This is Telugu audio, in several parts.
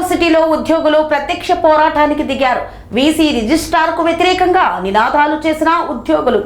యూనివర్సిటీలో ఉద్యోగులు ప్రత్యక్ష పోరాటానికి దిగారు. వీసీ రిజిస్ట్రార్కు వ్యతిరేకంగా నినాదాలు చేసిన ఉద్యోగులు.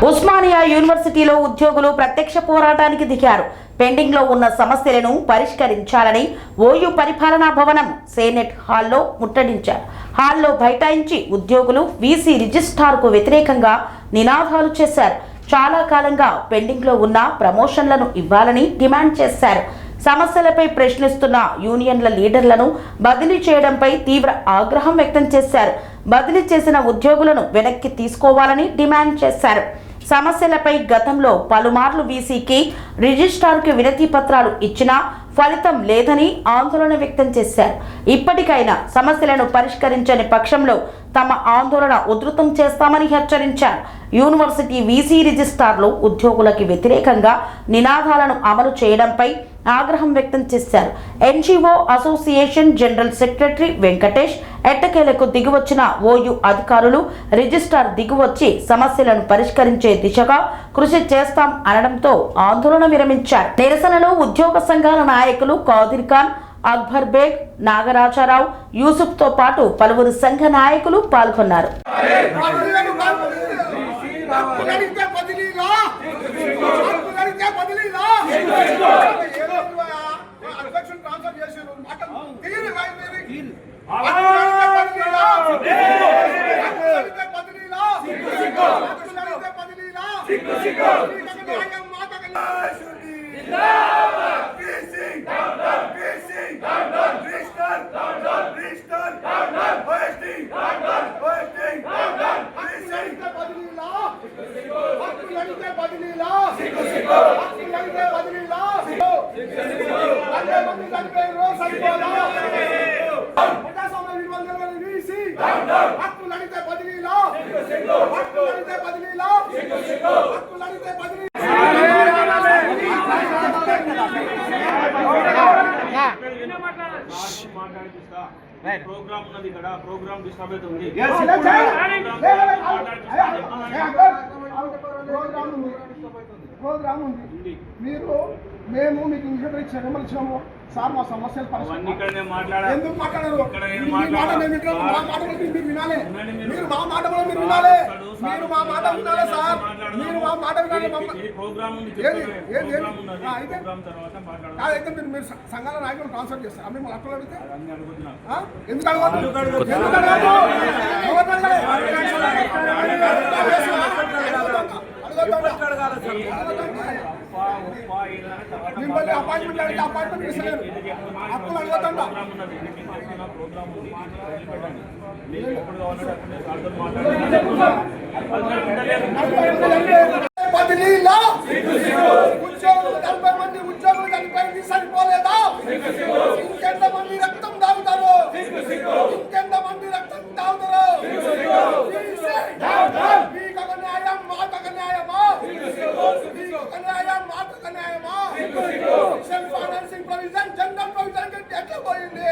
ఉస్మానియా యూనివర్సిటీలో ఉద్యోగులు ప్రత్యక్ష పోరాటానికి దిగారు. పెండింగ్ లో ఉన్న సమస్యలను పరిష్కరించాలని ఓయూ పరిపాలనా భవనం సేనెట్ హాల్లో ముట్టడించారు. హాల్లో బైఠాయించి ఉద్యోగులు వీసీ రిజిస్ట్రార్కు వ్యతిరేకంగా నినాదాలు చేశారు. చాలా కాలంగా పెండింగ్ లో ఉన్న ప్రమోషన్లను ఇవ్వాలని డిమాండ్ చేశారు. సమస్యలపై ప్రశ్నిస్తున్న యూనియన్ల లీడర్లను బదిలీ చేయడంపై తీవ్ర ఆగ్రహం వ్యక్తం చేశారు. బదిలీ చేసిన ఉద్యోగులను వెనక్కి తీసుకోవాలని డిమాండ్ చేశారు. సమస్యలపై గతంలో పలుమార్లు వీసీకి రిజిస్ట్రార్కి వినతి పత్రాలు ఇచ్చినా ఫలితం లేదని ఆందోళన వ్యక్తం చేశారు. ఇప్పటికైనా సమస్యలను పరిష్కరించని పక్షంలో తమ ఆందోళన ఉధృతం చేస్తామని హెచ్చరించారు. యూనివర్సిటీ వీసీ రిజిస్ట్రార్లు ఉద్యోగులకు వ్యతిరేకంగా నినాదాలను అమలు చేయడంపై ఆగ్రహం వ్యక్తం చేశారు. NGO association general secretary Venkatesh ఎట్టకేలకు దిగువచ్చిన ఓయూ అధికారులు రిజిస్ట్రార్ దిగువచ్చి సమస్యలను పరిష్కరించే దిశగా కృషి చేస్తాం అనడంతో ఆందోళన విరమించారు. నిరసనలో ఉద్యోగ సంఘాల నాయకులు కాదిర్ ఖాన్, అక్బర్ బేగ్, నాగరాజారావు, యూసుఫ్ తో పాటు పలువురు సంఘ నాయకులు పాల్గొన్నారు. ప్రోగ్రామ్ ఉన్నది ఇక్కడ, ప్రోగ్రామ్ డిస్టర్బ్ అవుతుంది. ప్రోగ్రామ్ ఉంది. మేము మీకు ఇంటర్ ఇచ్చాము ఇచ్చాము సార్, మా సమస్యలు ఎందుకు మాట్లాడారు? మీరు వినాలి, మీరు మా మాట మీరు వినాలి, మీరు మా మాట వినాలి సార్, మీరు మా మాట వినాలి. అయితే మీరు సంఘాల నాయకులు ట్రాన్స్ఫర్ చేస్తారు. మిమ్మల్ని అక్కడ అడిగితే ఎందుకు మిమ్మల్ని అపాయింట్మెంట్ అడిగితే అపాయింట్మెంట్ ఇస్తలేరు. అప్పులు అడగకుండా బదిలీలో ఉద్యోగులు 40 మంది ఉద్యోగులు చనిపోయింది సరిపోలేదా? ఇంకెంతమంది రక్తం తాగుతారు? ఇంకెంతమంది రక్తం తాగుతారు? మీకు ఒక న్యాయం, మాకు ఒక న్యాయమా? మీకు ఒక న్యాయం, మాకు ఒక న్యాయమా? Self financing provision general provision ఎట్లా పోయింది?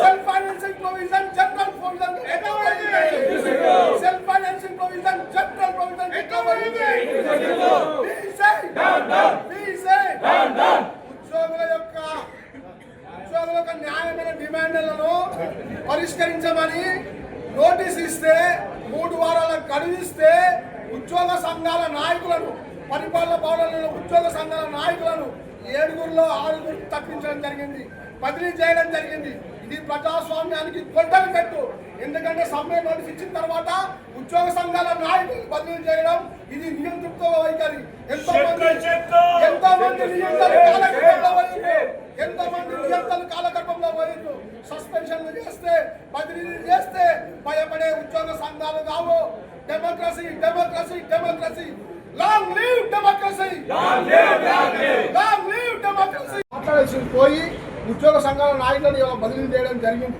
Self financing provision general provision ఎట్లా పోయింది? Self financing provision general provision ఎట్లా పోయింది? ఉద్యోగుల యొక్క న్యాయమైన డిమాండ్లను పరిష్కరించమని నోటీస్ ఇస్తే 3 వారాలకు గడువిస్తే ఉద్యోగ సంఘాల నాయకులను, పరిపాలన భవనంలో ఉద్యోగ సంఘాల నాయకులను 7గురిలో 6గురు తప్పించడం జరిగింది, బదిలీ చేయడం జరిగింది. ఇది ప్రజాస్వామ్యానికి గొడ్డలి పెట్టు. ఎందుకంటే సమ్మె నోటీస్ ఇచ్చిన తర్వాత ఉద్యోగ సంఘాల నాయకులు బదిలీ చేయడం ఇది నియంతృత్వ వైఖరి. ఎంతో మంది నియంత్రణలు కాలగర్భంలో పోయిండ్రు. సస్పెన్షన్లు చేస్తే, బదిలీలు చేస్తే భయపడే ఉద్యోగ సంఘాలు కావు. Democracy, democracy, democracy. Long live democracy, long live democracy. మాట్లాడాల్సి పోయి ఉద్యోగ సంఘాల నాయకులను ఇలా బదిలీ చేయడం జరిగింది.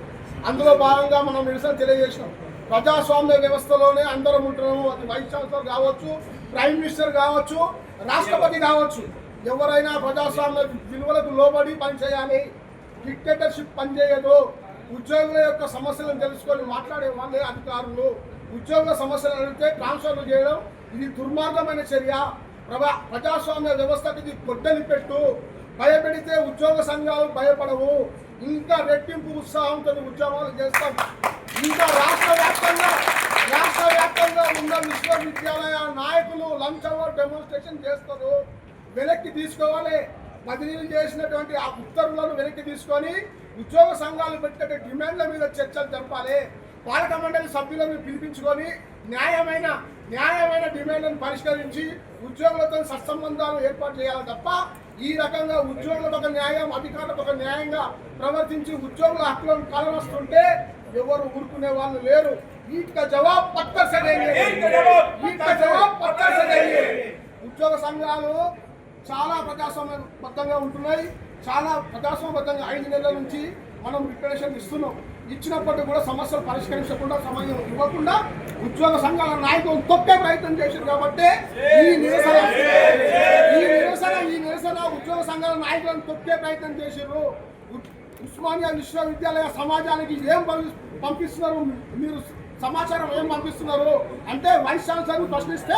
అందులో భాగంగా మనం నిరసన తెలియజేసినాం. ప్రజాస్వామ్య వ్యవస్థలోనే అందరం ఉంటున్నాము. అది వైస్ ఛాన్సలర్ కావచ్చు, ప్రైమ్ మినిస్టర్ కావచ్చు, రాష్ట్రపతి కావచ్చు. ఎవరైనా ప్రజాస్వామ్య విలువలకు లోబడి పనిచేయాలి. డిక్టేటర్షిప్ పనిచేయదు. ఉద్యోగుల యొక్క సమస్యలను తెలుసుకొని మాట్లాడే వాళ్ళే అధికారులు. ఉద్యోగుల సమస్యలు అడిగితే ట్రాన్స్ఫర్లు చేయడం ఇది దుర్మార్గమైన చర్య. ప్రజాస్వామ్య వ్యవస్థకి ఇది గొడ్డలి పెట్టు. భయపెడితే ఉద్యోగ సంఘాలు భయపడవు. ఇంకా రెట్టింపు ఉత్సాహంతో ఉద్యమాలు చేస్తాం. ఇంకా రాష్ట్ర వ్యాప్తంగా ఉన్న విశ్వవిద్యాలయ నాయకులు లంచ్ అవర్ డెమోన్స్ట్రేషన్ చేస్తారు. వెనక్కి తీసుకోవాలి. బదిలీలు చేసినటువంటి ఆ ఉత్తర్వులను వెనక్కి తీసుకొని ఉద్యోగ సంఘాలు పెట్టే డిమాండ్ల మీద చర్చలు జరపాలి. పాలక మండలి సభ్యులను పిలిపించుకొని న్యాయమైన డిమాండ్లను పరిష్కరించి ఉద్యోగులతో సత్సంబంధాలు ఏర్పాటు చేయాలి తప్ప ఈ రకంగా ఉద్యోగులకు ఒక న్యాయం, అధికారులకు ఒక న్యాయంగా ప్రవర్తించి ఉద్యోగుల హక్కులను కాలవస్తుంటే ఎవరు ఊరుకునే వాళ్ళు లేరు. వీటికి జవాబు పత్తర్ సే దేంగే. ఉద్యోగ సంఘాలు చాలా ప్రజాస్వామ్యబద్ధంగా ఉంటున్నాయి. చాలా ప్రజాస్వామ్యబద్ధంగా 5 నెలల నుంచి మనం రిప్రజెంటేషన్ ఇస్తున్నాం. ఇచ్చినప్పటికీ కూడా సమస్యలు పరిష్కరించకుండా, సమయం ఇవ్వకుండా ఉద్యోగ సంఘాల నాయకులు తొక్కే ప్రయత్నం చేశారు. కాబట్టి ఈ నిరసన ఉద్యోగ సంఘాల నాయకులను తొక్కే ప్రయత్నం చేశారు. ఉస్మానియా విశ్వవిద్యాలయ సమాజానికి ఏం పంపిస్తున్నారు, మీరు సమాచారం ఏం పంపిస్తున్నారు అంటే వైస్ ఛాన్సలర్ ప్రశ్నిస్తే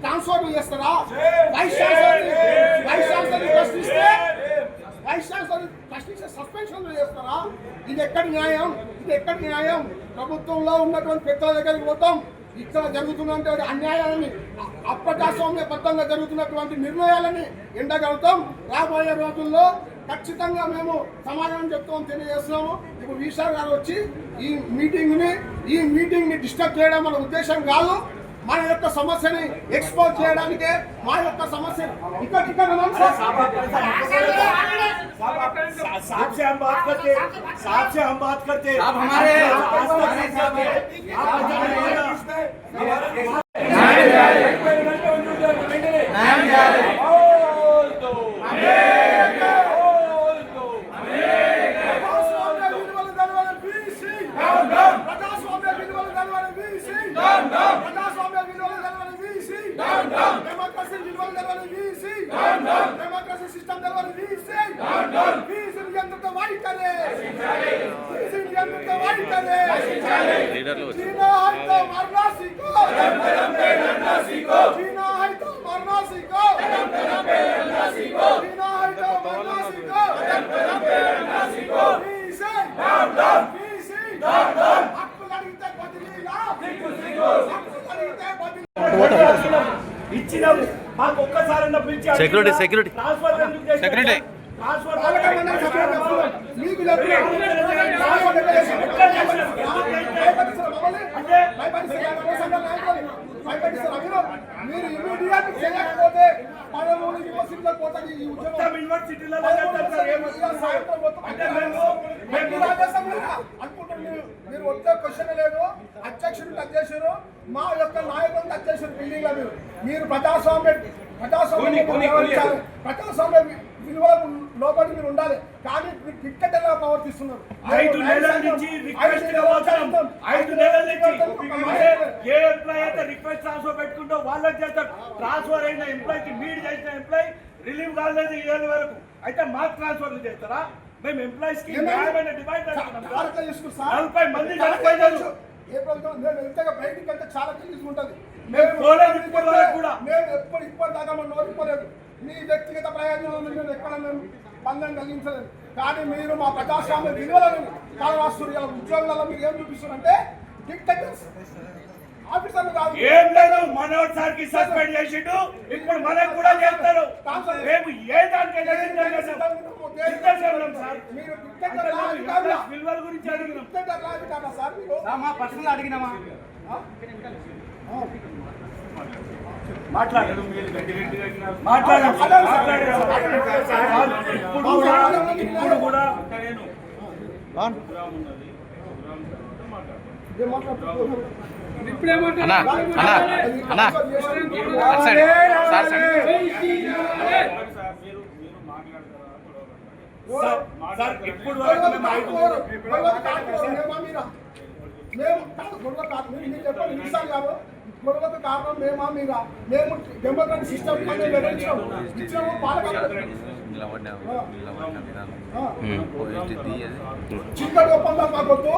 ట్రాన్స్ఫర్ చేస్తారా? వైస్ ఛాన్సలర్ ప్రశ్నిస్తే సస్పెన్షన్ చేస్తారా? ఇది ఎక్కడి న్యాయం? ప్రభుత్వంలో ఉన్నటువంటి పెద్దల దగ్గరికి పోతాం. ఇక్కడ జరుగుతున్నటువంటి అన్యాయాలని, అప్రజాస్వామ్యబద్ధంగా జరుగుతున్నటువంటి నిర్ణయాలని ఎండగలుగుతాం. రాబోయే రోజుల్లో ఖచ్చితంగా మేము సమాధానం చెప్తామని తెలియజేస్తున్నాము. ఇప్పుడు వీసార్ గారు వచ్చి ఈ మీటింగ్ని డిస్టర్బ్ చేయడం మన ఉద్దేశం కాదు. మన యొక్క సమస్యని ఎక్స్పోజ్ చేయడానికే మా యొక్క సమస్య ఇక్కడ साहब से हम बात करते आप हमारे डेमोक्रेसी सिस्टम दलवारी वीसी वीसी नियंत्रित वाई करे लीडर लो चीना है तो मरना सीखो चीना है तो मरना सीखो वीसी हक्కు అడిగితే బదిలీలా ఇచ్చినాము. మాకు ఒక్కసారన్న పిలిచి సెక్యూరిటీ మీరు ఇమీడియట్ చేయకపోతే యూనివర్సిటీలో పోతుంది. ఈ ఉద్యోగం యూనివర్సిటీలో మీరు వచ్చే క్వశ్చన్ లేదు. అధ్యక్షుడు టచ్ చేశారు, మా యొక్క నాయకులు టచ్ చేశారు. బిల్డింగ్ మీరు ప్రజాస్వామ్య విలువలకు లోబడి మీరు ఉండాలి. కానీ మీరు క్రికెట్ ఎలా ప్రవర్తిస్తున్నారు? 5 నెలల నుంచి రిక్వెస్ట్ కావాల్సిన 5 నెలల నుంచి ఏ ఎంప్లాయ్ అయితే రిక్వెస్ట్ ట్రాన్స్ఫర్ పెట్టుకుంటో వాళ్ళకి చేస్తారు. ట్రాన్స్ఫర్ అయిన ఎంప్లాయ్కి మీడ్ చేసిన ఎంప్లాయ్ రిలీవ్ కాలేదు ఈ ఏళ్ళ వరకు. అయితే మాకు ట్రాన్స్ఫర్లు చేస్తారా? మేము ఎంప్లాయీస్ కి న్యాయమైన డిమాండ్ చేస్తున్నాం. 40 మంది చనిపోయినారు. ఏ ప్రభుత్వం నేను ఎంతగా బయటికి వెళ్తే చాలా తీసుకుంటుంది. మేము పోలేదు కూడా. మేము ఇప్పటిదాకా మనం నోరిపోలేదు. మీ వ్యక్తిగత ప్రయోజనాలను మేము ఎక్కడ మేము బంధం కలిగించలేదు. కానీ మీరు మా ప్రజాస్వామ్య విలువలను కాలవాస్తులు ఉద్యోగులలో మీరు ఏం చూపిస్తున్నారంటే డిక్టేటర్స్ ఆఫీసర్లు కాదు. ఏం లేదు, మనోజ్ సార్ కి సస్పెండ్ చేసిండు, ఇప్పుడు మనకు కూడా చేస్తారు. మేము ఏ దానికి మీరు విలువల గురించి అడిగినాం. సార్ మీరు మా పర్సనల్ అడిగినామా? మాట్లాడడం ఇప్పుడు కూడా ఇప్పుడు గొడవకు కారణం మేమా మీరా? మేము డెమోక్రటిక్ సిస్టమ్ ఇచ్చినాము. చీకటి ఒప్పందం మాకొద్దు,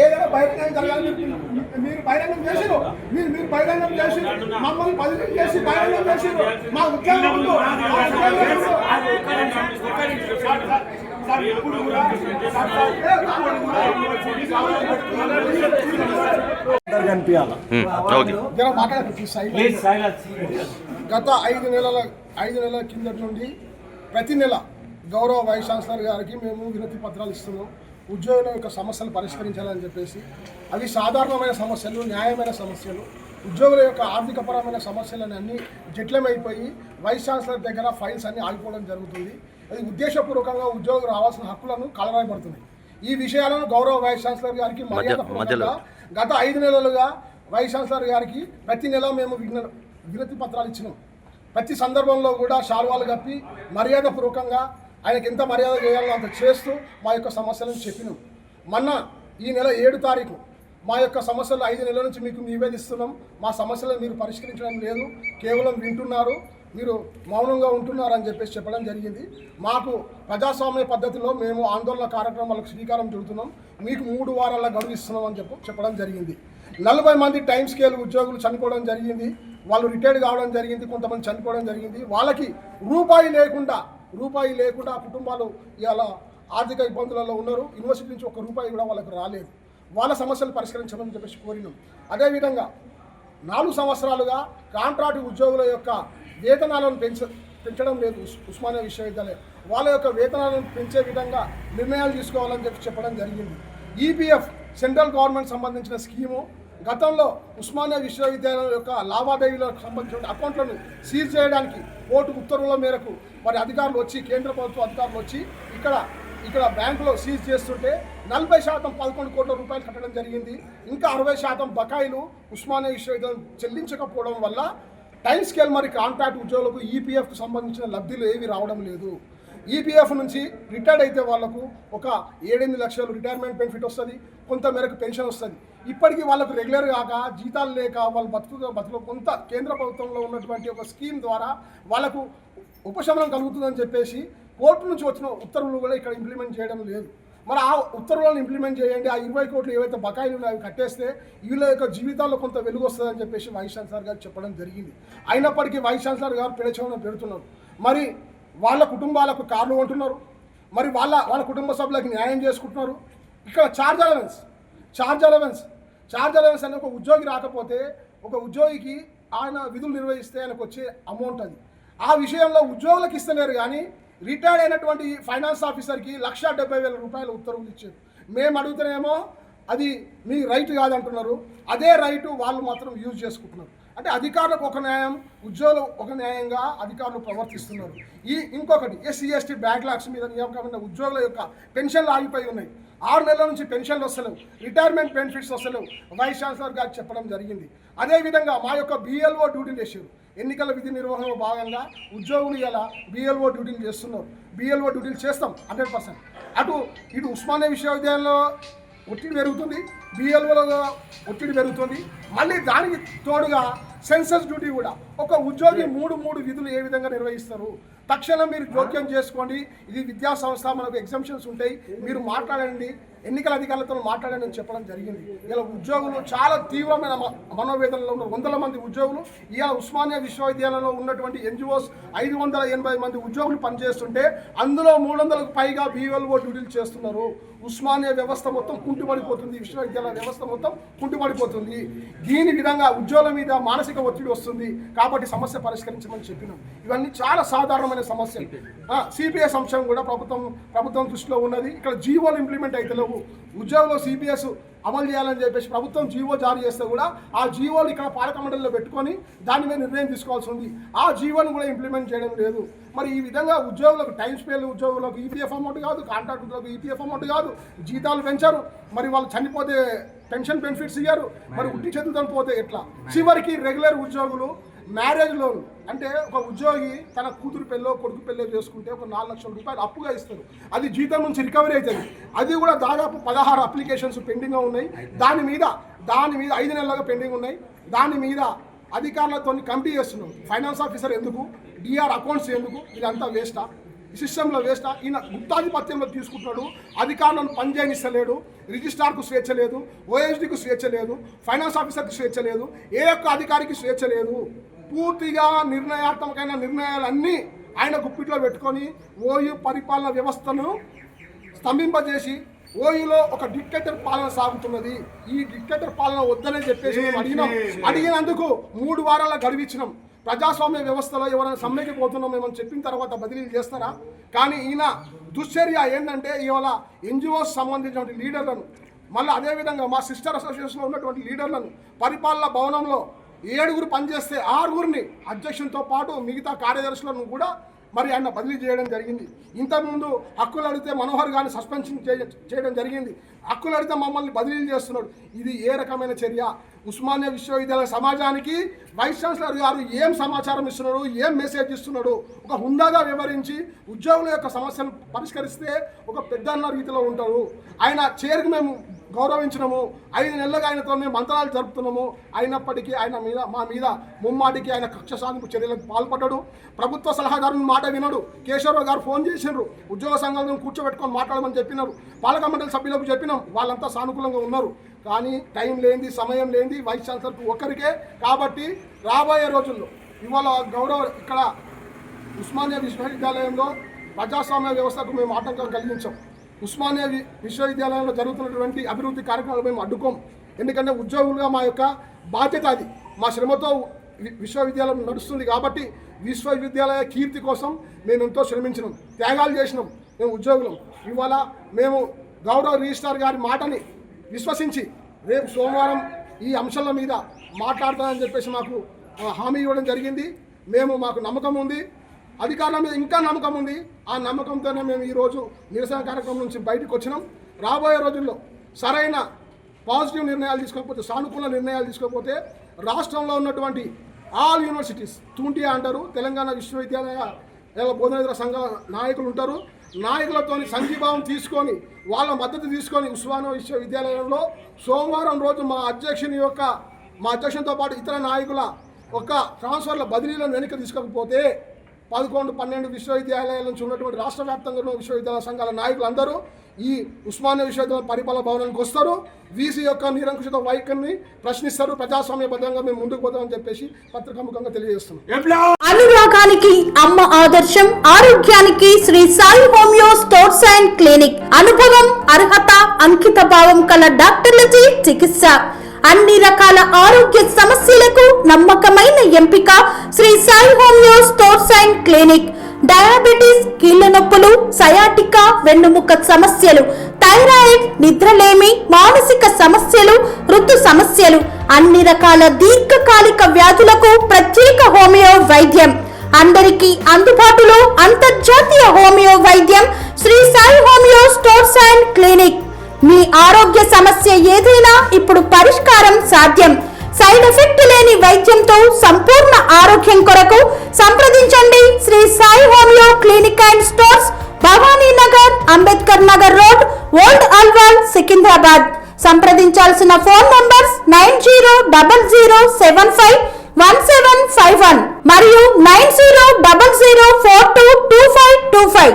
ఏదైనా బహిరంగం జరగాలి. మీరు బహిరంగం చేసిరు, మీరు బహిరంగం చేసి మమ్మల్ని బదిలీ చేసి బహిరంగం చేసిరు. మా ఉద్యోగం గత 5 నెలల కిందటి నుండి ప్రతి నెల గౌరవ వైస్ ఛాన్సలర్ గారికి మేము వినతి పత్రాలు ఇస్తున్నాం. ఉద్యోగుల యొక్క సమస్యలు పరిష్కరించాలని చెప్పేసి. అవి సాధారణమైన సమస్యలు, న్యాయమైన సమస్యలు. ఉద్యోగుల యొక్క ఆర్థికపరమైన సమస్యలని అన్నీ జటిలమైపోయి వైస్ ఛాన్సలర్ దగ్గర ఫైల్స్ అన్నీ ఆగిపోవడం జరుగుతుంది. అది ఉద్దేశపూర్వకంగా ఉద్యోగులు రావాల్సిన హక్కులను కలరాయబడుతుంది. ఈ విషయాలను గౌరవ వైస్ ఛాన్సలర్ గారికి మర్యాదపూర్వకంగా గత 5 నెలలుగా వైస్ ఛాన్సలర్ గారికి ప్రతి నెల మేము వినతి పత్రాలు ఇచ్చినాం. ప్రతి సందర్భంలో కూడా శాల్వాలు కప్పి మర్యాదపూర్వకంగా ఆయనకి ఎంత మర్యాద చేయాలో అంత చేస్తూ మా యొక్క సమస్యలను చెప్పినాం. మొన్న ఈ నెల 7 తారీఖు మా యొక్క సమస్యలు 5 నెలల నుంచి మీకు నివేదిస్తున్నాం. మా సమస్యలను మీరు పరిష్కరించడం లేదు, కేవలం వింటున్నారు, మీరు మౌనంగా ఉంటున్నారు అని చెప్పేసి చెప్పడం జరిగింది. మాకు ప్రజాస్వామ్య పద్ధతిలో మేము ఆందోళన కార్యక్రమాలకు శ్రీకారం చుడుతున్నాం. మీకు 3 వారాల గడువు ఇస్తున్నాం అని చెప్పడం జరిగింది. 40 మంది టైం స్కేల్ ఉద్యోగులు చనిపోవడం జరిగింది. వాళ్ళు రిటైర్డ్ కావడం జరిగింది, కొంతమంది చనిపోవడం జరిగింది. వాళ్ళకి రూపాయి లేకుండా కుటుంబాలు ఇవాళ ఆర్థిక ఇబ్బందులలో ఉన్నారు. యూనివర్సిటీ నుంచి 1 రూపాయి కూడా వాళ్ళకు రాలేదు. వాళ్ళ సమస్యలు పరిష్కరించమని చెప్పేసి కోరినాం. అదేవిధంగా 4 సంవత్సరాలుగా కాంట్రాక్ట్ ఉద్యోగుల యొక్క వేతనాలను పెంచడం లేదు ఉస్మానియా విశ్వవిద్యాలయం. వాళ్ళ యొక్క వేతనాలను పెంచే విధంగా నిర్ణయాలు తీసుకోవాలని చెప్పడం జరిగింది. ఈపీఎఫ్ సెంట్రల్ గవర్నమెంట్ సంబంధించిన స్కీము గతంలో ఉస్మానియా విశ్వవిద్యాలయం యొక్క లావాదేవీలకు సంబంధించిన అకౌంట్లను సీజ్ చేయడానికి కోర్టు ఉత్తర్వుల మేరకు మరి అధికారులు వచ్చి, కేంద్ర ప్రభుత్వ అధికారులు వచ్చి ఇక్కడ బ్యాంకులో సీజ్ చేస్తుంటే 40% 11 కోట్ల రూపాయలు కట్టడం జరిగింది. ఇంకా 60% బకాయిలు ఉస్మానియా విశ్వవిద్యాలయం చెల్లించకపోవడం వల్ల టైం స్కేల్ మరి కాంట్రాక్ట్ ఉద్యోగులకు ఈపీఎఫ్కు సంబంధించిన లబ్ధులు ఏవి రావడం లేదు. ఈపీఎఫ్ నుంచి రిటైర్డ్ అయితే వాళ్లకు ఒక 7-8 లక్షలు రిటైర్మెంట్ బెనిఫిట్ వస్తుంది, కొంత మేరకు పెన్షన్ వస్తుంది. ఇప్పటికీ వాళ్ళకు రెగ్యులర్ కాక జీతాలు లేక వాళ్ళు బతుకు కొంత కేంద్ర ప్రభుత్వంలో ఉన్నటువంటి ఒక స్కీమ్ ద్వారా వాళ్ళకు ఉపశమనం కలుగుతుందని చెప్పేసి కోర్టు నుంచి వచ్చిన ఉత్తర్వులు కూడా ఇక్కడ ఇంప్లిమెంట్ చేయడం లేదు. మరి ఆ ఉత్తర్వులను ఇంప్లిమెంట్ చేయండి. ఆ 20 కోట్లు ఏవైతే బకాయిలు ఉన్నాయో అవి కట్టేస్తే వీళ్ళ యొక్క జీవితాల్లో కొంత వెలుగు వస్తుందని చెప్పేసి వైస్ ఛాన్సలర్ గారు చెప్పడం జరిగింది. అయినప్పటికీ వైస్ ఛాన్సలర్ గారు పిడచవనం పెడుతున్నారు. మరి వాళ్ళ కుటుంబాలకు కార్లు కొంటున్నారు, మరి వాళ్ళ కుటుంబ సభ్యులకు న్యాయం చేసుకుంటున్నారు. ఇక్కడ ఛార్జ్ అలవెన్స్ అనే ఒక ఉద్యోగి రాకపోతే ఒక ఉద్యోగికి ఆయన విధులు నిర్వహిస్తే ఆయనకు వచ్చే అమౌంట్ అది. ఆ విషయంలో ఉద్యోగులకు ఇస్తలేరు, కానీ రిటైర్డ్ అయినటువంటి ఫైనాన్స్ ఆఫీసర్కి 1,70,000 రూపాయల ఉత్తర్వులు ఇచ్చారు. మేము అడుగుతానేమో అది మీ రైట్ కాదంటున్నారు. అదే రైటు వాళ్ళు మాత్రం యూజ్ చేసుకుంటున్నారు. అంటే అధికారులకు ఒక న్యాయం, ఉద్యోగులు ఒక న్యాయంగా అధికారులు ప్రవర్తిస్తున్నారు. ఇంకొకటి SC/ST బ్యాక్లాగ్స్ మీద నియామకమైన ఉద్యోగుల యొక్క పెన్షన్లు ఆగిపోయి ఉన్నాయి. 6 నెలల నుంచి పెన్షన్లు వస్తలేవు, రిటైర్మెంట్ బెనిఫిట్స్ వస్తలేవు. వైస్ ఛాన్సలర్ గారు చెప్పడం జరిగింది. అదేవిధంగా మా యొక్క BLO డ్యూటీలు చేశారు. ఎన్నికల విధి నిర్వహణలో భాగంగా ఉద్యోగులు ఇలా BLO డ్యూటీలు చేస్తున్నారు. BLO డ్యూటీలు చేస్తాం 100%. ఇటు ఉస్మానియా విశ్వవిద్యాలయంలో ఒత్తిడి పెరుగుతుంది, BLOలో ఒత్తిడి పెరుగుతుంది. మళ్ళీ దానికి తోడుగా సెన్సస్ డ్యూటీ కూడా. ఒక ఉద్యోగి 3 విధులు ఏ విధంగా నిర్వహిస్తారు? తక్షణం మీరు జోక్యం చేసుకోండి. ఇది విద్యా సంస్థ, మనకు ఎగ్జామ్షన్స్ ఉంటాయి, మీరు మాట్లాడండి, ఎన్నికల అధికారులతో మాట్లాడండి అని చెప్పడం జరిగింది. ఇలా ఉద్యోగులు చాలా తీవ్రమైన మనోవేదనలో ఉన్నారు. 100 మంది ఉద్యోగులు ఇలా ఉస్మానియా విశ్వవిద్యాలయంలో ఉన్నటువంటి NGOs 580 మంది ఉద్యోగులు పనిచేస్తుంటే అందులో 300కు పైగా BLO డ్యూటీలు చేస్తున్నారు. ఉస్మానియా వ్యవస్థ మొత్తం కుంటుపడిపోతుంది, విశ్వవిద్యాలయ వ్యవస్థ మొత్తం కుంటుపడిపోతుంది. దీని విధంగా ఉద్యోగుల మీద మానసిక ఒత్తిడి వస్తుంది. కాబట్టి సమస్య పరిష్కరించమని చెప్పినాం. ఇవన్నీ చాలా సాధారణమైన సమస్యలు. CPS అంశం కూడా ప్రభుత్వం దృష్టిలో ఉన్నది. ఇక్కడ జీవోలు ఇంప్లిమెంట్ అయితే లేవు. ఉద్యోగులు CPS అమలు చేయాలని చెప్పేసి ప్రభుత్వం జీవో జారీ చేస్తే కూడా ఆ జీవోలు ఇక్కడ పాలక మండలిలో పెట్టుకొని దాని మీద నిర్ణయం తీసుకోవాల్సి ఉంది. ఆ జీవోను కూడా ఇంప్లిమెంట్ చేయడం లేదు. మరి ఈ విధంగా ఉద్యోగులకు టైం స్కేల్ ఉద్యోగులకు EPF అమౌంట్ కాదు, కాంట్రాక్ట్ ఉద్యోగులకు EPF అమౌంట్ కాదు, జీతాలు పెంచారు, మరి వాళ్ళు చనిపోతే పెన్షన్ బెనిఫిట్స్ ఇయ్యారు, మరి ఉట్టి చేతులతో పోతే ఎట్లా? చివరికి రెగ్యులర్ ఉద్యోగులు మ్యారేజ్ లోన్ అంటే ఒక ఉద్యోగి తన కూతురు పెళ్ళో కొడుకు పెళ్ళో చేసుకుంటే ఒక 4 లక్షల రూపాయలు అప్పుగా ఇస్తారు. అది జీతం నుంచి రికవరీ అవుతుంది. అది కూడా దాదాపు 16 అప్లికేషన్స్ పెండింగ్గా ఉన్నాయి. దాని మీద 5 నెలలుగా పెండింగ్ ఉన్నాయి. దాని మీద అధికారులతో కమిటీ చేస్తున్నాం. ఫైనాన్స్ ఆఫీసర్ ఎందుకు, DR అకౌంట్స్ ఎందుకు, ఇదంతా వేస్టా? సిస్టంలో వేస్ట్. ఈయన గుప్తాధిపత్యంలో తీసుకుంటున్నాడు. అధికారులను పనిచేయనిస్తలేడు. రిజిస్ట్రార్కు స్వేచ్ఛ లేదు, ఓఎస్డీకు స్వేచ్ఛ లేదు, ఫైనాన్స్ ఆఫీసర్కి స్వేచ్ఛ లేదు, ఏ ఒక్క అధికారికి స్వేచ్ఛ లేదు. పూర్తిగా నిర్ణయాత్మకమైన నిర్ణయాలన్నీ ఆయన గుప్పిట్లో పెట్టుకొని ఓయూ పరిపాలన వ్యవస్థను స్తంభింపజేసి ఓయూలో ఒక డిక్టేటర్ పాలన సాగుతున్నది. ఈ డిక్టేటర్ పాలన వద్దనే చెప్పేసి మేము అడిగినందుకు 3 వారాల గడువిచ్చినాం. ప్రజాస్వామ్య వ్యవస్థలో ఎవరైనా సమ్మెకి పోతున్నాం మేమని చెప్పిన తర్వాత బదిలీలు చేస్తారా? కానీ ఈయన దుశ్చర్య ఏంటంటే ఇవాళ ఎన్జిఓస్ సంబంధించినటువంటి లీడర్లను, మళ్ళీ అదేవిధంగా మా సిస్టర్ అసోసియేషన్లో ఉన్నటువంటి లీడర్లను పరిపాలన భవనంలో 7 పనిచేస్తే 6 అధ్యక్షునితో పాటు మిగతా కార్యదర్శులను కూడా మరి ఆయన బదిలీ చేయడం జరిగింది. ఇంతకుముందు హక్కులు అడిగితే మనోహర్ గారిని సస్పెన్షన్ చేయడం జరిగింది. హక్కులు అడిగితే మమ్మల్ని బదిలీలు చేస్తున్నాడు. ఇది ఏ రకమైన చర్య? ఉస్మానియా విశ్వవిద్యాలయ సమాజానికి వైస్ ఛాన్సలర్ గారు ఏం సమాచారం ఇస్తున్నాడు, ఏం మెసేజ్ ఇస్తున్నాడు? ఒక హుందాగా వివరించి ఉద్యోగుల యొక్క సమస్యను పరిష్కరిస్తే ఒక పెద్దన్న రీతిలో ఉంటారు. ఆయన చైర్కి మేము గౌరవించినాము. 5 నెలలుగా ఆయనతో మేము మంత్రాలు జరుపుతున్నాము. అయినప్పటికీ ఆయన మీద మా మీద ముమ్మాటికి ఆయన కక్ష సాధింపు చర్యలకు పాల్పడ్డాడు. ప్రభుత్వ సలహాదారుని మాట వినడు. కేశవరావు గారు ఫోన్ చేసినారు, ఉద్యోగ సంఘాలను కూర్చోబెట్టుకొని మాట్లాడమని చెప్పినారు. పాలక మండలి సభ్యులకు చెప్పినాం, వాళ్ళంతా సానుకూలంగా ఉన్నారు. కానీ టైం లేనిది, సమయం లేనిది వైస్ ఛాన్సలర్కు ఒక్కరికే. కాబట్టి రాబోయే రోజుల్లో ఇవాళ ఇక్కడ ఉస్మానియా విశ్వవిద్యాలయంలో ప్రజాస్వామ్య వ్యవస్థకు మేము ఆటంకం కలిగించాం. ఉస్మానియా విశ్వవిద్యాలయంలో జరుగుతున్నటువంటి అభివృద్ధి కార్యక్రమాలు మేము అడ్డుకోం. ఎందుకంటే ఉద్యోగులుగా మా యొక్క బాధ్యత అది. మా శ్రమతో విశ్వవిద్యాలయం నడుస్తుంది కాబట్టి విశ్వవిద్యాలయ కీర్తి కోసం మేము ఎంతో శ్రమించినాం, త్యాగాలు చేసినాం. మేము ఉద్యోగులం. ఇవాళ మేము గౌరవ రిజిస్ట్రార్ గారి మాటని విశ్వసించి రేపు సోమవారం ఈ అంశాల మీద మాట్లాడతానని చెప్పేసి మాకు హామీ ఇవ్వడం జరిగింది. మాకు నమ్మకం ఉంది, అధికారుల మీద ఇంకా నమ్మకం ఉంది. ఆ నమ్మకంతోనే మేము ఈరోజు నిరసన కార్యక్రమం నుంచి బయటకు వచ్చినాం. రాబోయే రోజుల్లో సరైన పాజిటివ్ నిర్ణయాలు తీసుకోకపోతే, సానుకూల నిర్ణయాలు తీసుకోకపోతే రాష్ట్రంలో ఉన్నటువంటి ఆల్ యూనివర్సిటీస్, తుంటియా అంటారు, తెలంగాణ విశ్వవిద్యాలయ బోధనేతర సంఘాల నాయకులు ఉంటారు. నాయకులతో సంఘీభావం తీసుకొని వాళ్ళ మద్దతు తీసుకొని ఉస్మానియా విశ్వవిద్యాలయంలో సోమవారం రోజు మా అధ్యక్షునితో పాటు ఇతర నాయకుల ఒక ట్రాన్స్ఫర్ల బదిలీలను వెనక్కి తీసుకోకపోతే 11, 12 విశ్వవిద్యాలయాల నుంచి ఉన్నటువంటి రాష్ట్ర వ్యాప్తంగా ఉన్న విశ్వవిద్యాలయ సంఘాల నాయకులందరూ ఈ ఉస్మానియా విశ్వవిద్యాలయ పరిపాలన భవనానికి వస్తారు. వీసీ యొక్క నిరంకుశిత వైఖరిని ప్రశ్నిస్తారు. ప్రజాస్వామ్యబద్ధంగా మేము ముందుకు పోతామని చెప్పేసి పత్రికాముఖంగా తెలియజేస్తున్నాం. అనురాగానికి అమ్మ ఆదర్శం, ఆరోగ్యానికి Shri Sai homeo stores and clinic. అనుభవం, అర్హత, అంకిత భావం కల డాక్టర్లచే చికిత్స. అన్ని రకాల ఆరోగ్య సమస్యలకు నమ్మకమైన ఎంపిక Shri Sai homeo stores and clinic. Diabetes, కీళ్ల నొప్పులు, సయాటికా, వెన్నుముక్క సమస్యలు, థైరాయిడ్, నిద్రలేమి, మానసిక సమస్యలు, ఋతు సమస్యలు, అన్ని రకాల దీర్ఘకాలిక వ్యాధులకు ప్రత్యేక హోమియో వైద్యం. అందరికీ అందుబాటులో అంతర్జాతీయ హోమియో వైద్యం Sri Sai homeo stores and clinic. మీ ఆరోగ్య సమస్య ఏదైనా ఇప్పుడు పరిష్కారం సాధ్యం. సైడ్ ఎఫెక్ట్ లేని వైద్యంతో సంపూర్ణ ఆరోగ్యం కొరకు సంప్రదించండి Sri Sai homeo clinic and stores, Bhavani Nagar, Ambedkar Nagar road, old Alwal, Secunderabad. సంప్రదించాల్సిన ఫోన్ నంబర్స్ 9000751751 మరియు 9000422525.